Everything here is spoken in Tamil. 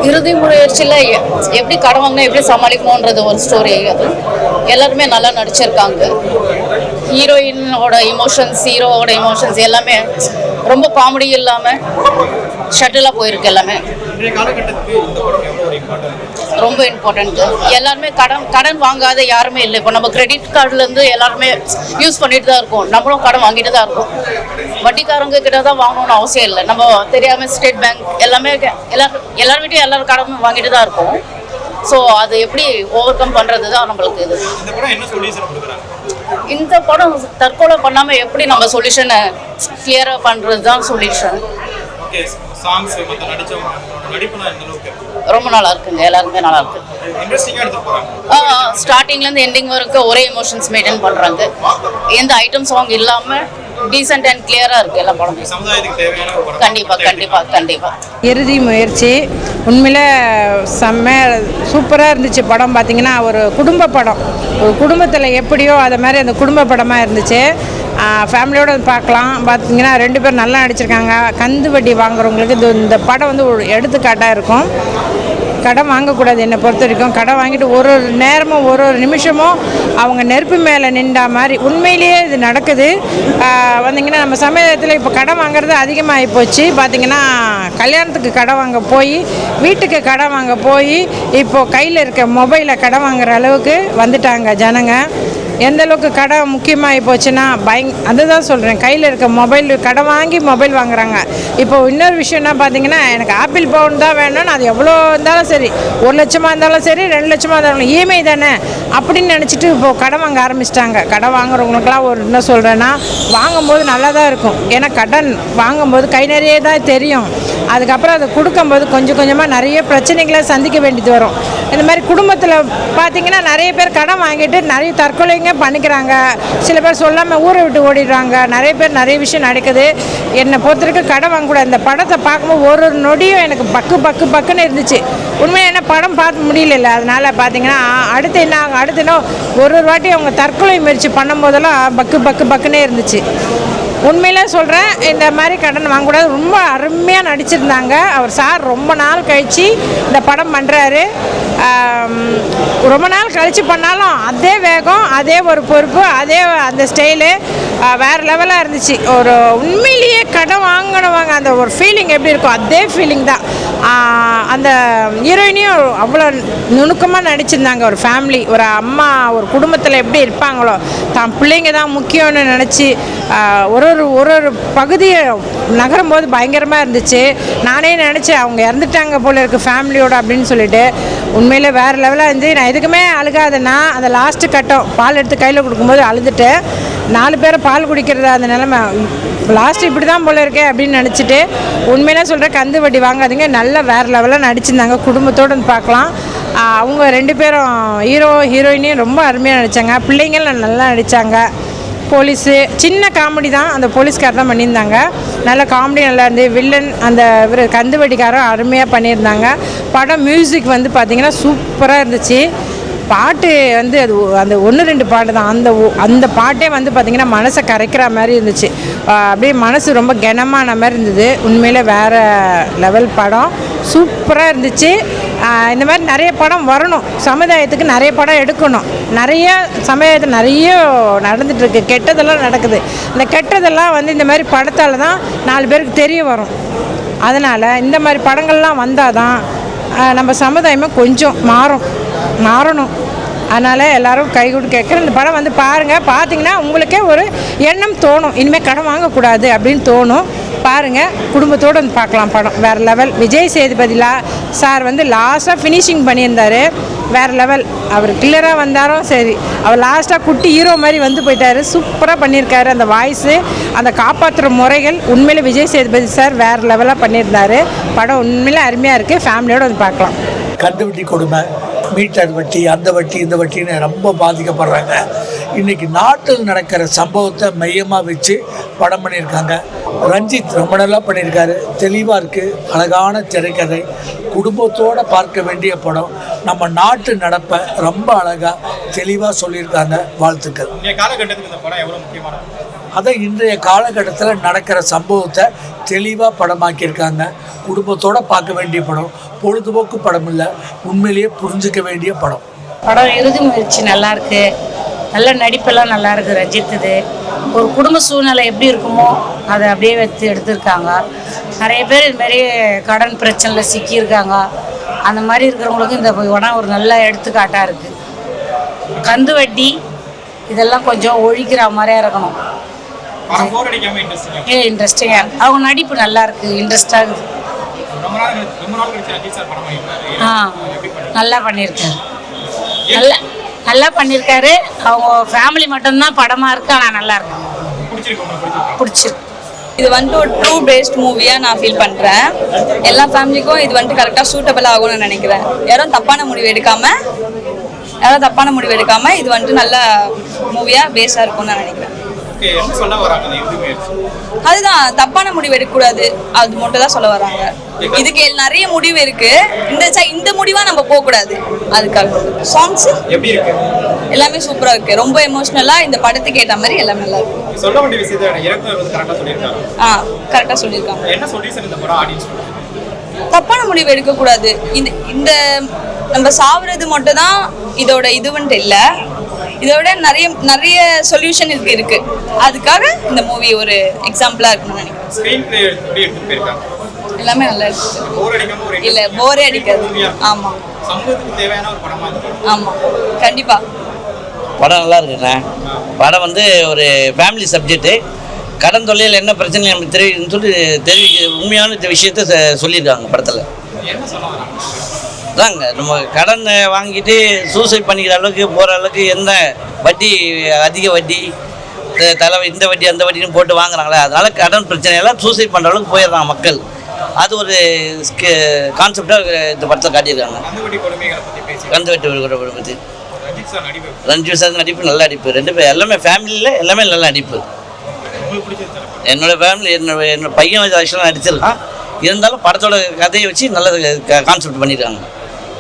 இறுதி முயற்சியில் எப்படி கடன் வாங்கினா எப்படி சமாளிக்கணுன்றது ஒரு ஸ்டோரி. அது எல்லாருமே நல்லா நடிச்சிருக்காங்க. ஹீரோயினோட இமோஷன்ஸ், ஹீரோவோட இமோஷன்ஸ் எல்லாமே ரொம்ப காமெடி இல்லாமல் ஷட்டிலாக போயிருக்கு. எல்லாமே ரொம்ப இம்பார்ட்டன்ட்டு. எல்லாருமே கடன் வாங்காத யாருமே இல்லை. இப்போ நம்ம கிரெடிட் கார்டுலேருந்து எல்லாருமே யூஸ் பண்ணிட்டு தான் இருக்கோம். நம்மளும் கடன் வாங்கிட்டு தான் இருக்கோம். வட்டிக்காரங்க கிட்ட தான் வாங்கணும்னு அவசியம் இல்லை. நம்ம தெரியாமல் ஸ்டேட் பேங்க் எல்லாமே எல்லார்கிட்டையும் எல்லாரும் கடன் வாங்கிட்டு தான் இருக்கோம். ஸோ அது எப்படி ஓவர் கம் பண்ணுறது தான் நம்மளுக்கு இது. இந்த படம் தற்கொலை பண்ணாமல் எப்படி நம்ம சொல்யூஷனை கிளியராக பண்ணுறது தான் சொல்யூஷன். ரொம்ப நல்லா இருக்குங்க. எல்லாருமே நல்லா இருக்கு. ஸ்டார்டிங்லேருந்து எண்டிங் வரைக்கும் ஒரே எமோஷன்ஸ் மெயின்டைன் பண்ணுறாங்க. எந்த ஐட்டம் சாங் இல்லாமல் டீசென்ட் அண்ட் கிளியராக இருக்குது எல்லா படமும். கண்டிப்பாக கண்டிப்பாக கண்டிப்பாக. இறுதி முயற்சி உண்மையில் செம்ம சூப்பராக இருந்துச்சு. படம் பார்த்திங்கன்னா ஒரு குடும்ப படம். ஒரு குடும்பத்தில் எப்படியோ அதை மாதிரி அந்த குடும்ப படமாக இருந்துச்சு. ஃபேமிலியோடு பார்க்கலாம். பார்த்திங்கன்னா 2 பேர் நல்லா நடிச்சிருக்காங்க. கந்து வட்டி வாங்குறவங்களுக்கு இந்த படம் வந்து ஒரு எடுத்துக்காட்டாக இருக்கும். கடன் வாங்கக்கூடாது. என்னை பொறுத்த வரைக்கும் கடன் வாங்கிட்டு ஒரு நேரமும் ஒரு நிமிஷமும் அவங்க நெருப்பு மேலே நின்றா மாதிரி உண்மையிலேயே இது நடக்குது. வந்திங்கன்னா நம்ம சமயத்தில் இப்போ கடன் வாங்குறது அதிகமாகி போச்சு. பார்த்திங்கன்னா கல்யாணத்துக்கு கடன் வாங்க போய், வீட்டுக்கு கடன் வாங்க போய், இப்போது கையில் இருக்க மொபைலை கடன் வாங்குற அளவுக்கு வந்துட்டாங்க ஜனங்க. எந்த அளவுக்கு கடன் முக்கியமாகி போச்சுன்னா அதுதான் சொல்கிறேன். கையில் இருக்க மொபைல் கடன் வாங்கி மொபைல் வாங்குறாங்க. இப்போது இன்னொரு விஷயம்னா பார்த்தீங்கன்னா, எனக்கு ஆப்பிள் ஃபோன் தான் வேணும்னு அது எவ்வளோ இருந்தாலும் சரி, 1 லட்சமாக இருந்தாலும் சரி, 2 லட்சமாக இருந்தாலும் இஎம்ஐ தானே அப்படின்னு நினச்சிட்டு இப்போது கடன் வாங்க ஆரம்பிச்சிட்டாங்க. கடன் வாங்குறவங்களுக்குலாம் ஒரு என்ன சொல்கிறேன்னா, வாங்கும்போது நல்லா தான் இருக்கும். ஏன்னா கடன் வாங்கும்போது கை நிறைய தான் தெரியும். அதுக்கப்புறம் அதை கொடுக்கும்போது கொஞ்சம் கொஞ்சமாக நிறைய பிரச்சனைகளை சந்திக்க வேண்டியது வரும். இந்த மாதிரி குடும்பத்தில் பார்த்திங்கன்னா நிறைய பேர் கடன் வாங்கிட்டு நிறைய தற்கொலைங்க பண்ணிக்கிறாங்க. சில பேர் சொல்லாமல் ஊரை விட்டு ஓடிடுறாங்க. நிறைய பேர் நிறைய விஷயம் நடக்குது. என்னை பொறுத்தவரைக்கும் கடன் வாங்கக்கூடாது. இந்த படத்தை பார்க்கும்போது ஒரு நொடியும் எனக்கு பக்குன்னு இருந்துச்சு. உண்மையாக என்ன படம் பார்க்க முடியல. அதனால் பார்த்திங்கன்னா அடுத்து என்ன ஆகும், அடுத்து என்ன ஒரு வாட்டி அவங்க தற்கொலை முயற்சி பண்ணும்போதெல்லாம் பக்குன்னே இருந்துச்சு. உண்மையிலே சொல்கிறேன், இந்த மாதிரி கடன் வாங்கக்கூடாது. ரொம்ப அருமையாக நடிச்சிருந்தாங்க. அவர் சார் ரொம்ப நாள் கழித்து இந்த படம் பண்ணுறாரு. ரொம்ப நாள் கழித்து பண்ணாலும் அதே வேகம், அதே ஒரு பொறுப்பு, அதே அந்த ஸ்டைலு வேறு லெவலாக இருந்துச்சு. ஒரு உண்மையிலேயே கடன் வாங்கினவங்க அந்த ஒரு ஃபீலிங் எப்படி இருக்கும், அதே ஃபீலிங் தான். அந்த ஹீரோயினையும் அவ்வளோ நுணுக்கமாக நடிச்சிருந்தாங்க. ஒரு ஃபேமிலி, ஒரு அம்மா, ஒரு குடும்பத்தில் எப்படி இருப்பாங்களோ, தான் பிள்ளைங்க தான் முக்கியம்னு நினச்சி ஒரு பகுதியை நகரும் போது பயங்கரமாக இருந்துச்சு. நானே நினச்சேன் அவங்க இறந்துட்டாங்க போல இருக்குது ஃபேமிலியோடு அப்படின்னு சொல்லிட்டு. உண்மையிலே வேறு லெவலாக இருந்து நான் எதுக்குமே அழுகாதுன்னா அந்த லாஸ்ட்டு கட்டம் பால் எடுத்து கையில் கொடுக்கும்போது அழுதுட்டு 4 பேரை பால் குடிக்கிறதா அந்த நிலமை லாஸ்ட்டு இப்படி தான் போல இருக்கே அப்படின்னு நினச்சிட்டு உண்மையிலே சொல்கிறேன், கந்து வட்டி வாங்காதீங்க. நல்லா வேறு லெவலாக நடிச்சிருந்தாங்க. குடும்பத்தோடு வந்து பார்க்கலாம். அவங்க 2 பேரும் ஹீரோயினையும் ரொம்ப அருமையாக நடித்தாங்க. பிள்ளைங்களும் நல்லா நடித்தாங்க. போலீஸு சின்ன காமெடி தான், அந்த போலீஸ்கார் தான் பண்ணியிருந்தாங்க. நல்ல காமெடி நல்லா இருந்து. வில்லன் அந்த இவர் கந்து வட்டிக்காரரும் அருமையாக பண்ணியிருந்தாங்க. படம் மியூசிக் வந்து பார்த்திங்கன்னா சூப்பராக இருந்துச்சு. பாட்டு வந்து அது அந்த 1-2 பாட்டு தான். அந்த பாட்டே வந்து பார்த்திங்கன்னா மனசை கரைக்கிற மாதிரி இருந்துச்சு. அப்படியே மனசு ரொம்ப கனமான மாதிரி இருந்தது. உண்மையில் வேறு லெவல் படம் சூப்பராக இருந்துச்சு. இந்த மாதிரி நிறைய படம் வரணும். சமுதாயத்துக்கு நிறைய படம் எடுக்கணும். நிறைய சமுதாயத்தில் நிறைய நடந்துகிட்ருக்கு. கெட்டதெல்லாம் நடக்குது. இந்த கெட்டதெல்லாம் வந்து இந்த மாதிரி படத்தால் தான் 4 பேருக்கு தெரிய வரும். அதனால் இந்த மாதிரி படங்கள்லாம் வந்தால் தான் நம்ம சமுதாயமாக கொஞ்சம் மாறணும். அதனால் எல்லோரும் கை கொடுத்து கேட்குறேன். இந்த படம் வந்து பாருங்கள். பார்த்திங்கன்னா உங்களுக்கே ஒரு எண்ணம் தோணும், இனிமேல் கடன் வாங்கக்கூடாது அப்படின்னு தோணும். பாருங்கள், குடும்பத்தோடு வந்து பார்க்கலாம். படம் வேறு லெவல். விஜய் சேதுபதிலாம் சார் வந்து லாஸ்ட்டாக ஃபினிஷிங் பண்ணியிருந்தார். வேறு லெவல். அவர் கிளியராக வந்தாரும் சரி, அவர் லாஸ்ட்டாக குட்டி ஹீரோ மாதிரி வந்து போயிட்டார். சூப்பராக பண்ணியிருக்காரு. அந்த வாய்ஸு, அந்த காப்பாற்றுற முறைகள் உண்மையில் விஜய் சேதுபதி சார் வேறு லெவலாக பண்ணியிருந்தார். படம் உண்மையிலே அருமையாக இருக்குது. ஃபேமிலியோடு வந்து பார்க்கலாம். கந்து வட்டி கொடுமை, மீட்டர் வட்டி, அந்த வட்டி இந்த வட்டின்னு ரொம்ப பாதிக்கப்படுறாங்க. இன்றைக்கி நாட்டில் நடக்கிற சம்பவத்தை மையமாக வச்சு படம் பண்ணியிருக்காங்க. ரஞ்சித் ரொம்ப நல்லா பண்ணியிருக்காரு. தெளிவாக இருக்குது. அழகான திரைக்கதை. குடும்பத்தோடு பார்க்க வேண்டிய படம். நம்ம நாட்டு நடப்பை ரொம்ப அழகாக தெளிவாக சொல்லியிருக்காங்க. வாழ்த்துக்கள். அதை இன்றைய காலகட்டத்தில் நடக்கிற சம்பவத்தை தெளிவாக படமாக்கியிருக்காங்க. குடும்பத்தோடு பார்க்க வேண்டிய படம், பொழுதுபோக்கு படம் இல்லை, உண்மையிலேயே புரிஞ்சிக்க வேண்டிய படம். படம் இறுதி முயற்சி நல்லாயிருக்கு, நல்ல நடிப்பெல்லாம் நல்லா இருக்குது. ரஞ்சித்துது ஒரு குடும்ப சூழ்நிலை எப்படி இருக்குமோ அதை அப்படியே எடுத்திருக்காங்க. நிறைய பேர் இதுமாரி கடன் பிரச்சனையில் சிக்கியிருக்காங்க. அந்த மாதிரி இருக்கிறவங்களுக்கு இந்த படம் ஒரு நல்ல எடுத்துக்காட்டாக இருக்குது. கந்து வட்டி இதெல்லாம் கொஞ்சம் ஒழிக்கிற மாதிரியா இருக்கணும். இன்ட்ரெஸ்டிங்காக அவங்க நடிப்பு நல்லா இருக்குது, இன்ட்ரெஸ்டாக இருக்குது. நல்லா பண்ணியிருக்காரு, நல்லா பண்ணியிருக்காரு. அவங்க ஃபேமிலி மட்டும்தான் படமாக இருக்குது, ஆனால் நல்லா இருக்கு, பிடிச்சிருக்கு. இது வந்துட்டு ஒரு ட்ரூ பேஸ்ட் மூவியாக நான் ஃபீல் பண்ணுறேன். எல்லா ஃபேமிலிக்கும் இது வந்துட்டு கரெக்டாக சூட்டபிள் ஆகும்னு நினைக்கிறேன். யாரும் தப்பான முடிவு எடுக்காமல் இது வந்துட்டு நல்ல மூவியாக பேஸாக இருக்கும்னு நான் நினைக்கிறேன். அதுதான் தப்பான முடிவு எடுக்கக்கூடாது, அது மட்டும் தான் சொல்ல வராங்க. இதுக்கு நிறைய முடிவு இருக்கு, இந்த முடிவா நம்ம போகக்கூடாது. அதுக்காக சாங்ஸ் எல்லாமே சூப்பரா இருக்கு, ரொம்ப எமோஷனலா இந்த படத்துக்கு ஏற்ற மாதிரி எல்லாமே நல்லா இருக்கு. கரெக்டா சொல்லியிருக்காங்க. தப்பான முடிவு எடுக்கக்கூடாது. இந்த நம்ம சாவுறது மட்டும் தான் இதோட இதுவன்ட்டு இல்லை, இதோட நிறைய சொல்யூஷன் இருக்கு. அதுக்காக இந்த மூவி ஒரு எக்ஸாம்பிளா இருக்குன்னு நினைக்கிறேன். எல்லாமே நல்லா இருக்கு, இல்ல போரே அடிக்காது. ஆமா ஆமா கண்டிப்பா படம் நல்லா இருக்குண்ணே. படம் வந்து ஒரு ஃபேமிலி சப்ஜெக்ட்டு. கடன் தொல்லையில் என்ன பிரச்சனை நமக்கு தெரியுதுன்னு சொல்லி உண்மையான விஷயத்த சொல்லியிருக்காங்க படத்தில். தாங்க நம்ம கடன் வாங்கிட்டு சூசைட் பண்ணிக்கிற அளவுக்கு போகிற அளவுக்கு என்ன வட்டி, அதிக வட்டி, இந்த வட்டி அந்த வட்டின்னு போட்டு வாங்குறாங்களே, அதனால் கடன் பிரச்சனையெல்லாம் சூசைட் பண்ணுற அளவுக்கு போயிடுறாங்க மக்கள். அது ஒரு கான்செப்டாக இந்த படத்தில் காட்டியிருக்காங்க. கந்து வட்டி பற்றி ரஞ்சித் சார் நடிப்பு நல்ல நடிப்பு. ரெண்டு பேர் எல்லாமே ஃபேமிலியில் எல்லாமே நல்ல நடிப்பு. என்னோடய ஃபேமிலி என்னோட பையன் ஆக்சுவலாக நடிச்சிருக்கான். இருந்தாலும் படத்தோட கதையை வச்சு நல்ல கான்செப்ட் பண்ணியிருக்காங்க.